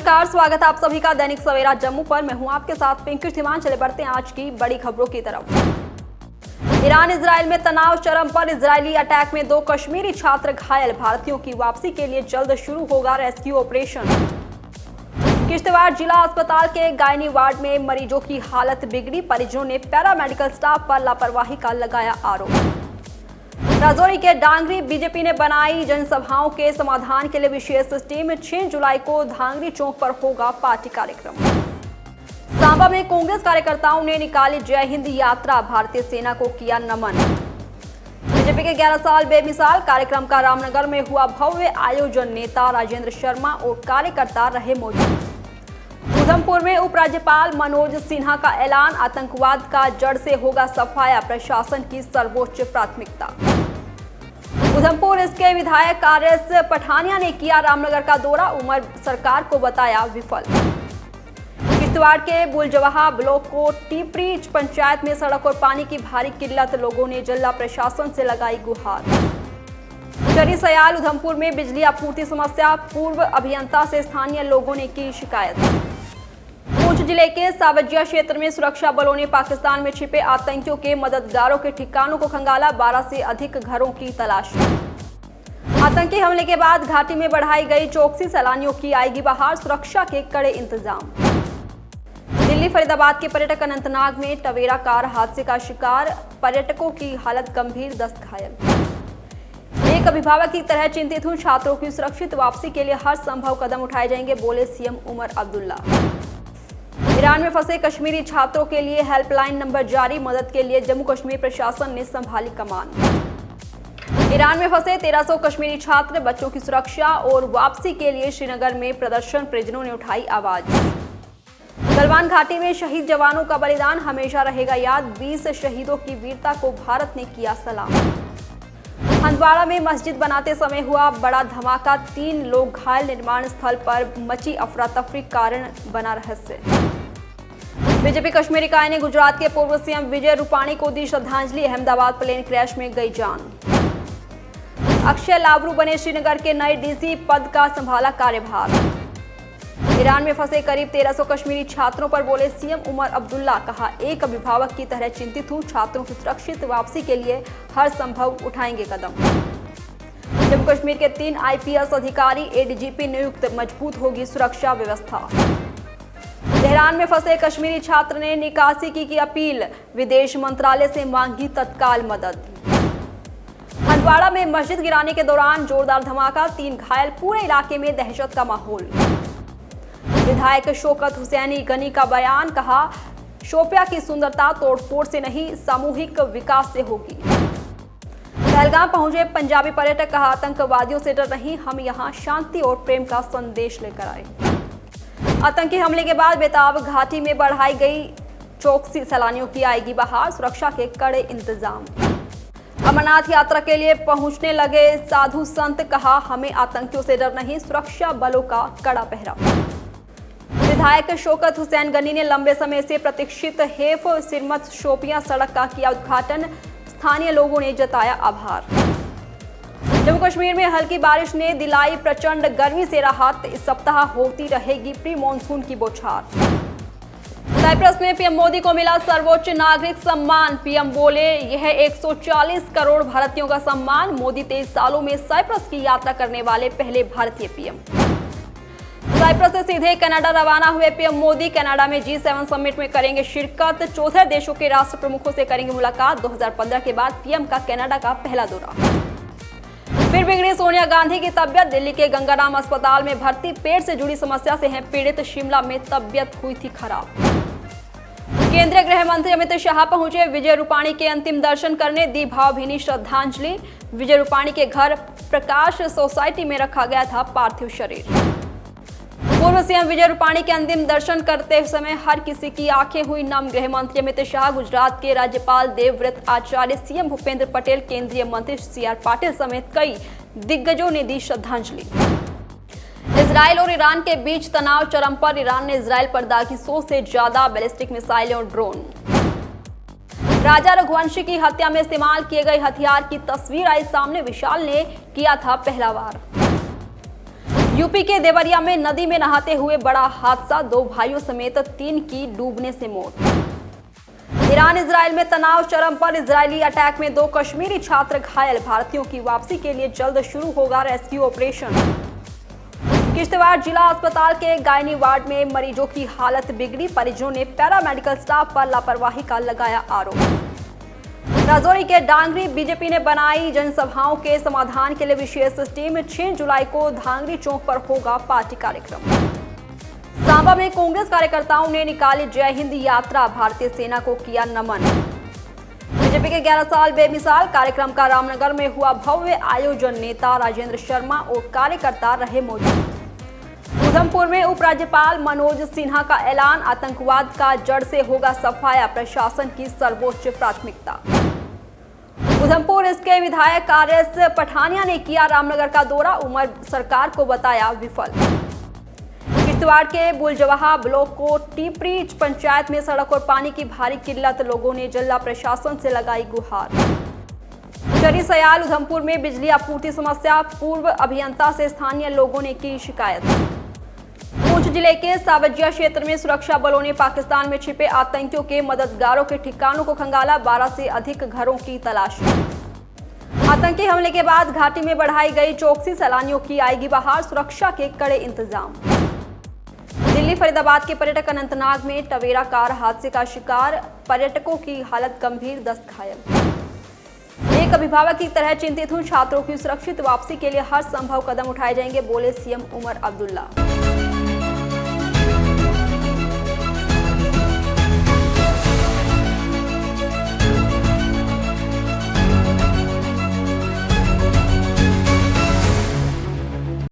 नमस्कार, स्वागत है आप सभी का दैनिक सवेरा जम्मू पर। मैं हूं आपके साथ पिंकी धीमान। चले बढ़ते हैं आज की बड़ी खबरों की तरफ। ईरान इजराइल में तनाव चरम पर। इजरायली अटैक में 2 कश्मीरी छात्र घायल। भारतीयों की वापसी के लिए जल्द शुरू होगा रेस्क्यू ऑपरेशन। किश्तवाड़ जिला अस्पताल के गायनी वार्ड में मरीजों की हालत बिगड़ी। परिजनों ने पैरामेडिकल स्टाफ पर लापरवाही का लगाया आरोप। राजौरी के डांगरी बीजेपी ने बनाई जनसभाओं के समाधान के लिए विशेष टीम। 6 जुलाई को धांगरी चौक पर होगा पार्टी कार्यक्रम। सांबा में कांग्रेस कार्यकर्ताओं ने निकाली जय हिंद यात्रा। भारतीय सेना को किया नमन। बीजेपी के 11 साल बेमिसाल कार्यक्रम का रामनगर में हुआ भव्य आयोजन। नेता राजेंद्र शर्मा और कार्यकर्ता रहे मौजूद। उधमपुर में उपराज्यपाल मनोज सिन्हा का ऐलान। आतंकवाद का जड़ से होगा सफाया, प्रशासन की सर्वोच्च प्राथमिकता। उधमपुर इसके विधायक आरएस पठानिया ने किया रामनगर का दौरा। उमर सरकार को बताया विफल। किश्तवाड़ के बुलजवाहा ब्लॉक को टीपरी पंचायत में सड़क और पानी की भारी किल्लत। लोगों ने जिला प्रशासन से लगाई गुहार। चरी सयाल उधमपुर में बिजली आपूर्ति समस्या। पूर्व अभियंता से स्थानीय लोगों ने की शिकायत। पुंछ जिले के सावजिया क्षेत्र में सुरक्षा बलों ने पाकिस्तान में छिपे आतंकियों के मददगारों के ठिकानों को खंगाला। 12 से अधिक घरों की तलाश। आतंकी हमले के बाद घाटी में बढ़ाई गई चौकसी। सैलानियों की आएगी बाहर। सुरक्षा के कड़े इंतजाम। दिल्ली फरीदाबाद के पर्यटक अनंतनाग में टवेरा कार हादसे का शिकार। पर्यटकों की हालत गंभीर, 10 घायल। एक अभिभावक की तरह चिंतित हूं। छात्रों की सुरक्षित वापसी के लिए हर संभव कदम उठाए जाएंगे, बोले सीएम उमर अब्दुल्ला। ईरान में फंसे कश्मीरी छात्रों के लिए हेल्पलाइन नंबर जारी। मदद के लिए जम्मू कश्मीर प्रशासन ने संभाली कमान। ईरान में फंसे 1300 कश्मीरी छात्र। बच्चों की सुरक्षा और वापसी के लिए श्रीनगर में प्रदर्शन। परिजनों ने उठाई आवाज। गलवान घाटी में शहीद जवानों का बलिदान हमेशा रहेगा याद। 20 शहीदों की वीरता को भारत ने किया सलाम। हंदवाड़ा में मस्जिद बनाते समय हुआ बड़ा धमाका। 3 लोग घायल। निर्माण स्थल पर मची अफरा तफरी, कारण बना रहस्य। बीजेपी कश्मीर इकाई ने गुजरात के पूर्व सीएम विजय रूपाणी को दी श्रद्धांजलि। अहमदाबाद प्लेन क्रैश में गई जान। अक्षय लावरू बने श्रीनगर के नए डीसी, पद का संभाला कार्यभार। ईरान में फंसे करीब 1300 कश्मीरी छात्रों पर बोले सीएम उमर अब्दुल्ला। कहा, एक अभिभावक की तरह चिंतित हूं। छात्रों की सुरक्षित वापसी के लिए हर संभव उठाएंगे कदम। जम्मू कश्मीर के 3 आईपीएस अधिकारी एडीजीपी नियुक्त। मजबूत होगी सुरक्षा व्यवस्था। तेहरान में फंसे कश्मीरी छात्र ने निकासी की अपील। विदेश मंत्रालय से मांगी तत्काल मदद। हंदवाड़ा में मस्जिद गिराने के दौरान जोरदार धमाका। 3 घायल। पूरे इलाके में दहशत का माहौल। विधायक शौकत हुसैनी गनी का बयान। कहा, शोपिया की सुंदरता तोड़फोड़ से नहीं, सामूहिक विकास से होगी। पहलगाम पहुंचे पंजाबी पर्यटक। कहा, आतंकवादियों से डर नहीं, हम यहां शांति और प्रेम का संदेश लेकर आए। आतंकी हमले के बाद बेताब घाटी में बढ़ाई गई चौकसी। सैलानियों की आएगी बाहर। सुरक्षा के कड़े इंतजाम। अमरनाथ यात्रा के लिए पहुंचने लगे साधु संत। कहा, हमें आतंकियों से डर नहीं, सुरक्षा बलों का कड़ा पहरा। विधायक शौकत हुसैन गनी ने लंबे समय से प्रतीक्षित हेफ सिरमत शोपियां सड़क का किया उद्घाटन। स्थानीय लोगों ने जताया आभार। जम्मू कश्मीर में हल्की बारिश ने दिलाई प्रचंड गर्मी से राहत। इस सप्ताह होती रहेगी प्री मॉनसून की बौछार। साइप्रस में पीएम मोदी को मिला सर्वोच्च नागरिक सम्मान। पीएम बोले, यह 140 करोड़ भारतीयों का सम्मान। मोदी 23 सालों में साइप्रस की यात्रा करने वाले पहले भारतीय पीएम। साइप्रस से सीधे कनाडा रवाना हुए पीएम मोदी। कनाडा में G7 समिट में करेंगे शिरकत। 14 देशों के राष्ट्र प्रमुखों से करेंगे मुलाकात। 2015 के बाद पीएम का कनाडा का पहला दौरा। फिर बिगड़ी सोनिया गांधी की तबियत। दिल्ली के गंगाराम अस्पताल में भर्ती। पेट से जुड़ी समस्या से हैं पीड़ित। शिमला में तबियत हुई थी खराब। केंद्रीय गृह मंत्री अमित शाह पहुंचे विजय रूपाणी के अंतिम दर्शन करने। दी भावभीनी श्रद्धांजलि। विजय रूपाणी के घर प्रकाश सोसाइटी में रखा गया था पार्थिव शरीर। पूर्व सीएम विजय रूपाणी के अंतिम दर्शन करते समय हर किसी की आंखें हुई नम। गृह मंत्री अमित शाह, गुजरात के राज्यपाल देवव्रत आचार्य, सीएम भूपेंद्र पटेल, केंद्रीय मंत्री सीआर पाटिल समेत कई दिग्गजों ने दी श्रद्धांजलि। इजराइल और ईरान के बीच तनाव चरम पर। ईरान ने इजराइल पर दागी 100 से ज्यादा बैलिस्टिक मिसाइलें और ड्रोन। राजा रघुवंशी की हत्या में इस्तेमाल किए गए हथियार की तस्वीर आई सामने। विशाल ने किया था पहला वार। यूपी के देवरिया में नदी में नहाते हुए बड़ा हादसा, 2 भाइयों समेत 3 की डूबने से मौत। ईरान इजराइल में तनाव चरम पर, इजरायली अटैक में 2 कश्मीरी छात्र घायल, भारतीयों की वापसी के लिए जल्द शुरू होगा रेस्क्यू ऑपरेशन। किश्तवाड़ जिला अस्पताल के गायनी वार्ड में मरीजों की हालत बिगड़ी, परिजनों ने पैरामेडिकल स्टाफ पर लापरवाही का लगाया आरोप। राजौरी के डांगरी बीजेपी ने बनाई जनसभाओं के समाधान के लिए विशेष टीम, 6 जुलाई को धांगरी चौक पर होगा पार्टी कार्यक्रम। सांबा में कांग्रेस कार्यकर्ताओं ने निकाली जय हिंद यात्रा, भारतीय सेना को किया नमन। बीजेपी के 11 साल बेमिसाल कार्यक्रम का रामनगर में हुआ भव्य आयोजन, नेता राजेंद्र शर्मा और कार्यकर्ता रहे मौजूद। उधमपुर में उपराज्यपाल मनोज सिन्हा का ऐलान, आतंकवाद का जड़ से होगा सफाया, प्रशासन की सर्वोच्च प्राथमिकता। उधमपुर इसके विधायक आरएस पठानिया ने किया रामनगर का दौरा, उमर सरकार को बताया विफल। किश्तवाड़ के बुलजवाहा ब्लॉक को टीपरी पंचायत में सड़क और पानी की भारी किल्लत, लोगों ने जिला प्रशासन से लगाई गुहार। चरी सयाल उधमपुर में बिजली आपूर्ति समस्या, पूर्व अभियंता से स्थानीय लोगों ने की शिकायत। पुंछ जिले के सावजिया क्षेत्र में सुरक्षा बलों ने पाकिस्तान में छिपे आतंकियों के मददगारों के ठिकानों को खंगाला, 12 से अधिक घरों की तलाश। आतंकी हमले के बाद घाटी में बढ़ाई गई चौकसी, सैलानियों की आएगी बाहर, सुरक्षा के कड़े इंतजाम। दिल्ली फरीदाबाद के पर्यटक अनंतनाग में टवेरा कार हादसे का शिकार, पर्यटकों की हालत गंभीर, 10 घायल। एक अभिभावक की तरह चिंतित हूं, छात्रों की सुरक्षित वापसी के लिए हर संभव कदम उठाए जाएंगे, बोले सीएम उमर अब्दुल्ला।